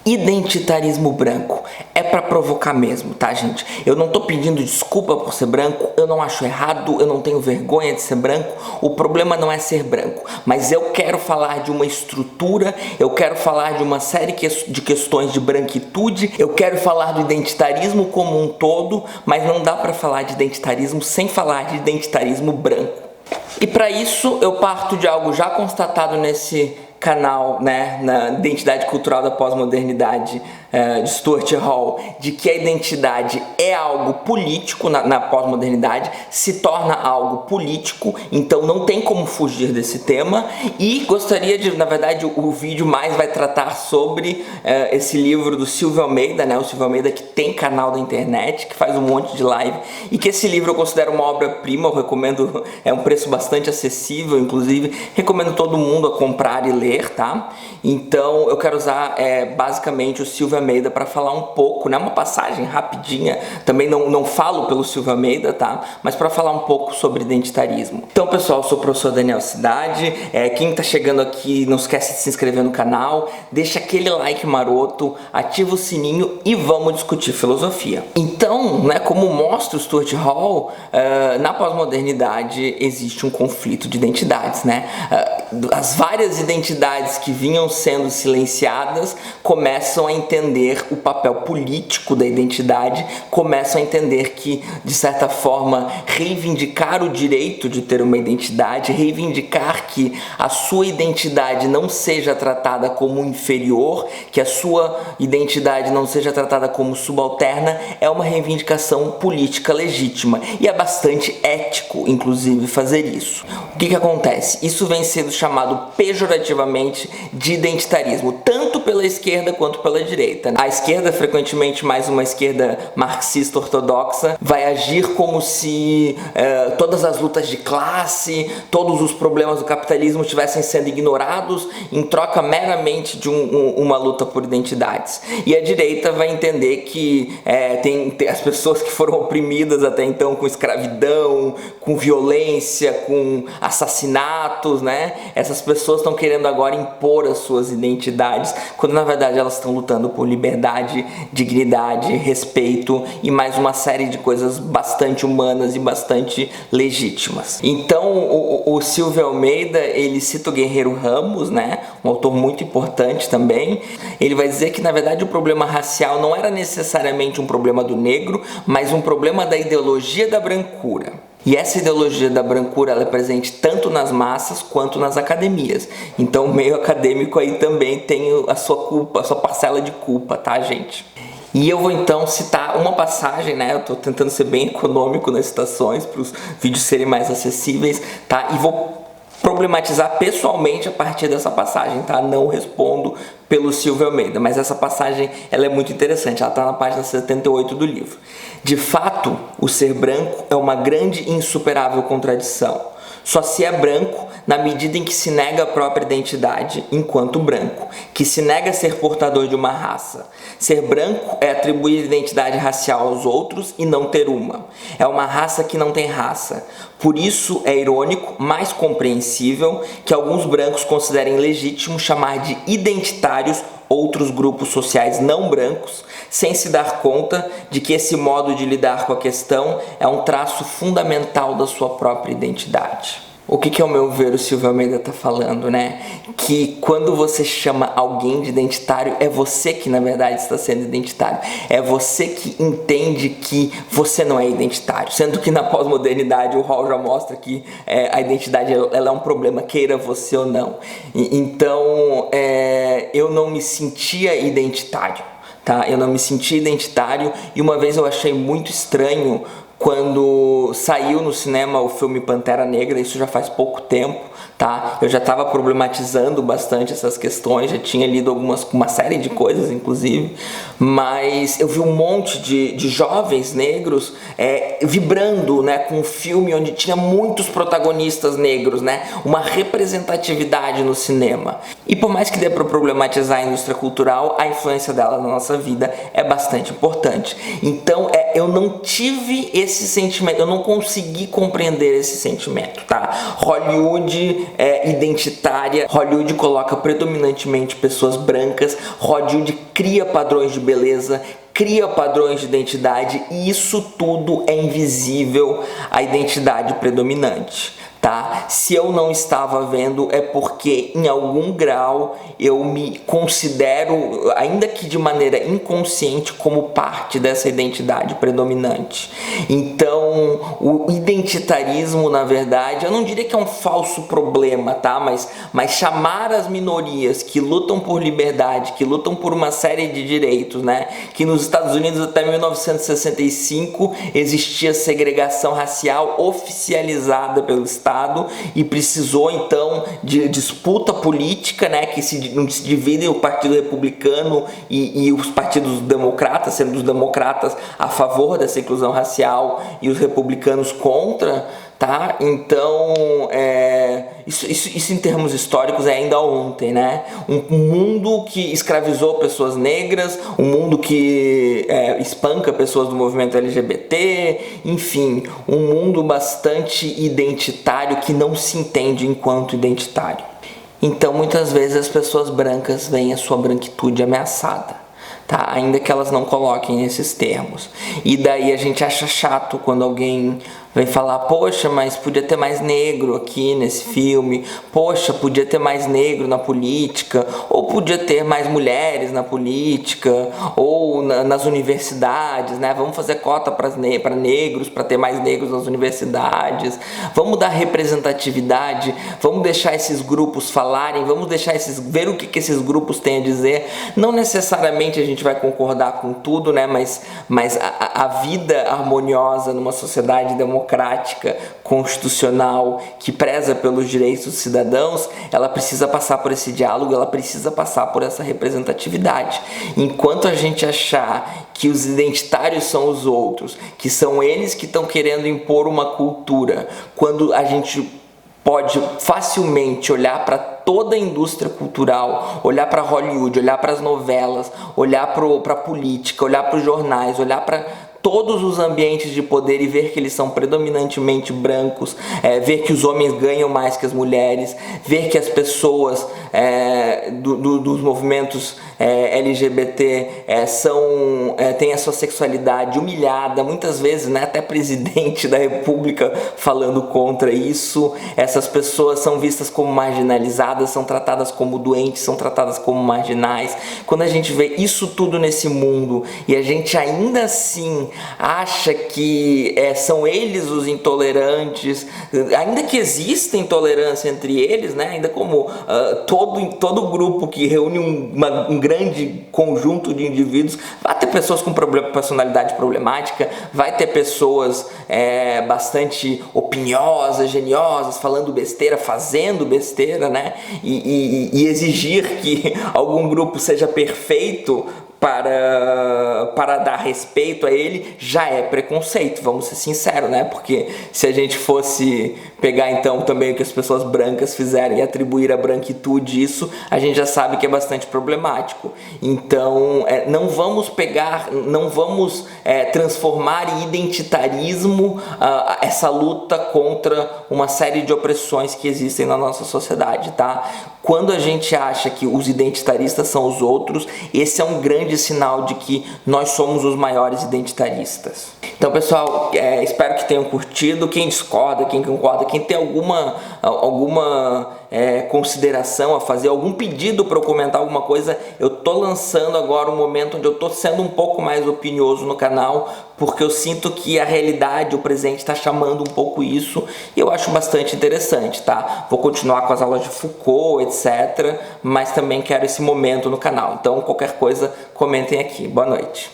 Identitarismo branco é pra provocar mesmo, tá, gente? Eu não tô pedindo desculpa por ser branco, eu não acho errado, eu não tenho vergonha de ser branco. O problema não é ser branco, mas eu quero falar de uma estrutura, eu quero falar de uma série de questões de branquitude, eu quero falar do identitarismo como um todo, mas não dá pra falar de identitarismo sem falar de identitarismo branco. E para isso eu parto de algo já constatado nesse canal, né, na identidade cultural da pós-modernidade de Stuart Hall, de que a identidade é algo político na pós-modernidade, se torna algo político, então não tem como fugir desse tema. E gostaria de, na verdade, o vídeo mais vai tratar sobre esse livro do Silvio Almeida, né, o Silvio Almeida que tem canal da internet, que faz um monte de live, e que esse livro eu considero uma obra-prima, eu recomendo, é um preço bastante acessível, inclusive recomendo todo mundo a comprar e ler, tá? Então eu quero usar basicamente o Silvio Almeida para falar um pouco, né, uma passagem rapidinha, também não falo pelo Silvio Almeida, tá? Mas para falar um pouco sobre identitarismo. Então, pessoal, eu sou o professor Daniel Cidade, quem tá chegando aqui não esquece de se inscrever no canal, deixa aquele like maroto, ativa o sininho e vamos discutir filosofia. Então, né, como mostra o Stuart Hall, na pós-modernidade existe um conflito de identidades, né? As várias identidades que vinham sendo silenciadas começam a entender o papel político da identidade, começam a entender que, de certa forma, reivindicar o direito de ter uma identidade, reivindicar que a sua identidade não seja tratada como inferior, que a sua identidade não seja tratada como subalterna, é uma reivindicação política legítima. E é bastante ético, inclusive, fazer isso. O que acontece? Isso vem sendo chamado pejorativamente de identitarismo, tanto pela esquerda quanto pela direita. A esquerda, frequentemente mais uma esquerda marxista ortodoxa, vai agir como se todas as lutas de classe, todos os problemas do capitalismo estivessem sendo ignorados em troca meramente de uma luta por identidades. E a direita vai entender que tem as pessoas que foram oprimidas até então com escravidão, com violência, com assassinatos, né? Essas pessoas estão querendo agora impor as suas identidades, quando na verdade elas estão lutando por liberdade, dignidade, respeito e mais uma série de coisas bastante humanas e bastante legítimas. Então o Silvio Almeida, ele cita o Guerreiro Ramos, né, um autor muito importante também. Ele vai dizer que na verdade o problema racial não era necessariamente um problema do negro, mas um problema da ideologia da brancura. E essa ideologia da brancura, ela é presente tanto nas massas quanto nas academias. Então o meio acadêmico aí também tem a sua culpa, a sua parcela de culpa, tá, gente? E eu vou então citar uma passagem, né? Eu tô tentando ser bem econômico nas citações para os vídeos serem mais acessíveis, tá? E vou problematizar pessoalmente a partir dessa passagem, tá? Não respondo pelo Silvio Almeida, mas essa passagem ela é muito interessante, ela está na página 78 do livro. De fato, o ser branco é uma grande e insuperável contradição. Só se é branco na medida em que se nega a própria identidade enquanto branco, que se nega a ser portador de uma raça. Ser branco é atribuir identidade racial aos outros e não ter uma. É uma raça que não tem raça. Por isso é irônico, mas compreensível, que alguns brancos considerem legítimo chamar de identitários outros grupos sociais não brancos, sem se dar conta de que esse modo de lidar com a questão é um traço fundamental da sua própria identidade. O que ao meu ver o Silvio Almeida está falando, né? Que quando você chama alguém de identitário, é você que na verdade está sendo identitário. É você que entende que você não é identitário. Sendo que na pós-modernidade o Hall já mostra que a identidade ela é um problema, queira você ou não. Então eu não me sentia identitário, tá? Eu não me sentia identitário e uma vez eu achei muito estranho quando saiu no cinema o filme Pantera Negra, isso já faz pouco tempo, tá? Eu já estava problematizando bastante essas questões, já tinha lido uma série de coisas, inclusive, mas eu vi um monte de jovens negros vibrando, né, com um filme onde tinha muitos protagonistas negros, né? Uma representatividade no cinema. E por mais que dê para problematizar a indústria cultural, a influência dela na nossa vida é bastante importante. Então, eu não tive esse esse sentimento, eu não consegui compreender esse sentimento, tá? Hollywood é identitária, Hollywood coloca predominantemente pessoas brancas, Hollywood cria padrões de beleza, cria padrões de identidade e isso tudo é invisível à identidade predominante. Tá? Se eu não estava vendo é porque em algum grau eu me considero, ainda que de maneira inconsciente, como parte dessa identidade predominante. Então, o identitarismo, na verdade, eu não diria que é um falso problema, tá? Mas chamar as minorias que lutam por liberdade, que lutam por uma série de direitos, né? Que nos Estados Unidos até 1965 existia segregação racial oficializada pelo Estado e precisou então de disputa política, né, que se dividem o Partido Republicano e os partidos democratas, sendo os democratas a favor dessa inclusão racial e os republicanos contra, tá? Então, isso em termos históricos é ainda ontem, né? Um mundo que escravizou pessoas negras, um mundo que espanca pessoas do movimento LGBT, enfim, um mundo bastante identitário que não se entende enquanto identitário. Então, muitas vezes as pessoas brancas veem a sua branquitude ameaçada, tá? Ainda que elas não coloquem esses termos. E daí a gente acha chato quando alguém vem falar, poxa, mas podia ter mais negro aqui nesse filme, poxa, podia ter mais negro na política, ou podia ter mais mulheres na política, ou nas universidades, né? Vamos fazer cota para negros, para ter mais negros nas universidades, vamos dar representatividade, vamos deixar esses grupos falarem, vamos deixar ver o que esses grupos têm a dizer. Não necessariamente a gente vai concordar com tudo, né? Mas a vida harmoniosa numa sociedade democrática, constitucional, que preza pelos direitos dos cidadãos, ela precisa passar por esse diálogo, ela precisa passar por essa representatividade. Enquanto a gente achar que os identitários são os outros, que são eles que estão querendo impor uma cultura, quando a gente pode facilmente olhar para toda a indústria cultural, olhar para Hollywood, olhar para as novelas, olhar para a política, olhar para os jornais, olhar para todos os ambientes de poder e ver que eles são predominantemente brancos, ver que os homens ganham mais que as mulheres, ver que as pessoas dos movimentos LGBT têm a sua sexualidade humilhada, muitas vezes, né, até presidente da república falando contra isso. Essas pessoas são vistas como marginalizadas, são tratadas como doentes, são tratadas como marginais. Quando a gente vê isso tudo nesse mundo e a gente ainda assim acha que são eles os intolerantes, ainda que exista intolerância entre eles, né? Ainda como todo grupo que reúne um grande conjunto de indivíduos, vai ter pessoas com personalidade problemática, vai ter pessoas bastante opiniosas, geniosas, falando besteira, fazendo besteira, né? E exigir que algum grupo seja perfeito para dar respeito a ele já é preconceito, vamos ser sinceros, né? Porque se a gente fosse pegar então também o que as pessoas brancas fizeram e atribuir a branquitude isso, a gente já sabe que é bastante problemático. Então não vamos transformar em identitarismo essa luta contra uma série de opressões que existem na nossa sociedade, tá? Quando a gente acha que os identitaristas são os outros, esse é um grande sinal de que nós somos os maiores identitaristas. Então, pessoal, espero que tenham curtido. Quem discorda, quem concorda, quem tem alguma consideração a fazer, algum pedido para eu comentar alguma coisa, eu tô lançando agora um momento onde eu tô sendo um pouco mais opinioso no canal, porque eu sinto que a realidade, o presente está chamando um pouco isso e eu acho bastante interessante, tá? Vou continuar com as aulas de Foucault, etc, mas também quero esse momento no canal. Então, qualquer coisa, comentem aqui. Boa noite.